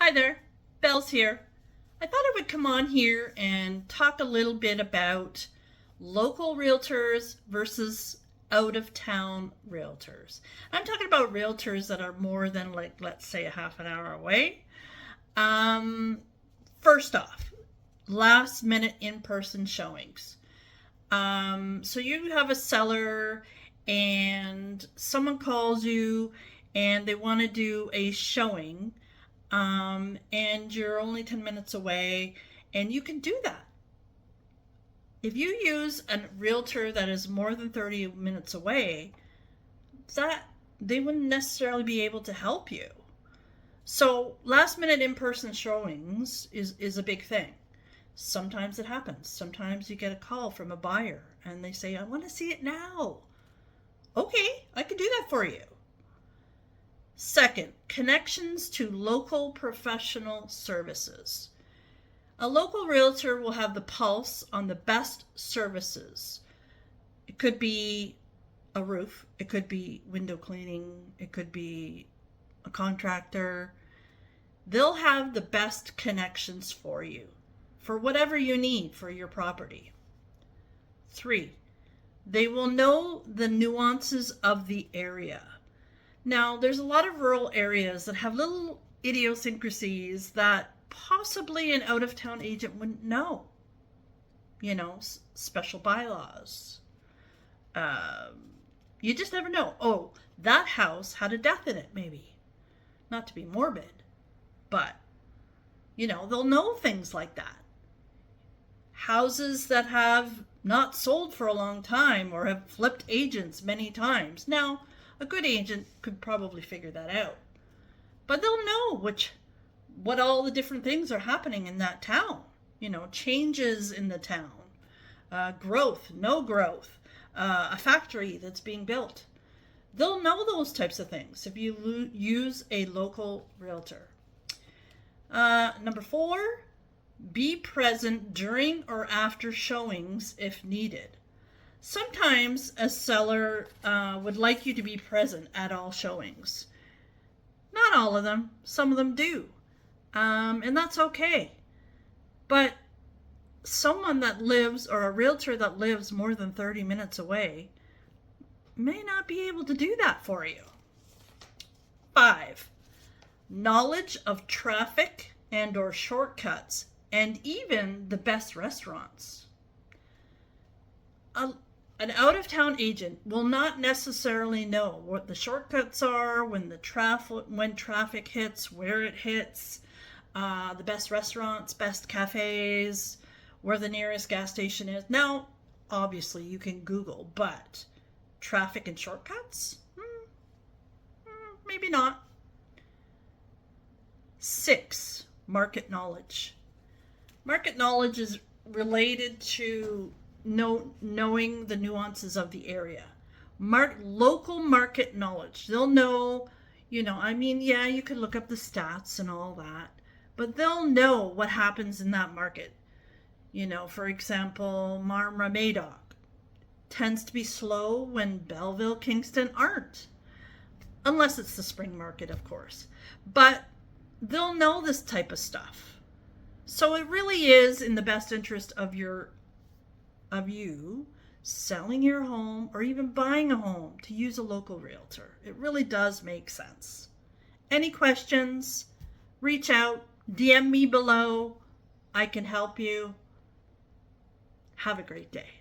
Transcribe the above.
Hi there, Belle's here. I thought I would come on here and talk a little bit about local realtors versus out of town realtors. I'm talking about realtors that are more than, like, let's say a half an hour away. Um, First off, last minute in person showings. So you have a seller and someone calls you and they want to do a showing, and you're only 10 minutes away, and you can do that. If you use a realtor that is more than 30 minutes away, that they wouldn't necessarily be able to help you. So last minute in-person showings is a big thing. Sometimes it happens. Sometimes you get a call from a buyer and they say, I want to see it now. Okay, I can do that for you. Second, connections to local professional services. A local realtor will have the pulse on the best services. It could be a roof, it could be window cleaning, it could be a contractor. They'll have the best connections for you for whatever you need for your property. 3, they will know the nuances of the area. Now, there's a lot of rural areas that have little idiosyncrasies that possibly an out-of-town agent wouldn't know. Special bylaws. You just never know. Oh, that house had a death in it, maybe. Not to be morbid, but, they'll know things like that. Houses that have not sold for a long time or have flipped agents many times. Now, a good agent could probably figure that out. But they'll know what all the different things are happening in that town. Changes in the town, growth, no growth, a factory that's being built. They'll know those types of things if you use a local realtor. Number 4, be present during or after showings if needed. Sometimes a seller would like you to be present at all showings. Not all of them. Some of them do. And that's okay. But someone that lives, or a realtor that lives more than 30 minutes away, may not be able to do that for you. 5, knowledge of traffic and or shortcuts and even the best restaurants. An out-of-town agent will not necessarily know what the shortcuts are, when traffic hits, where it hits, the best restaurants, best cafes, where the nearest gas station is. Now, obviously, you can Google, but traffic and shortcuts? Maybe not. 6, market knowledge. Market knowledge is related to knowing the nuances of the area. Local market knowledge. They'll know, you could look up the stats and all that, but they'll know what happens in that market. For example, Marmora-Madoc tends to be slow when Belleville, Kingston aren't. Unless it's the spring market, of course. But they'll know this type of stuff. So it really is in the best interest of you selling your home or even buying a home to use a local realtor. It really does make sense. Any questions? Reach out, DM me below. I can help you. Have a great day.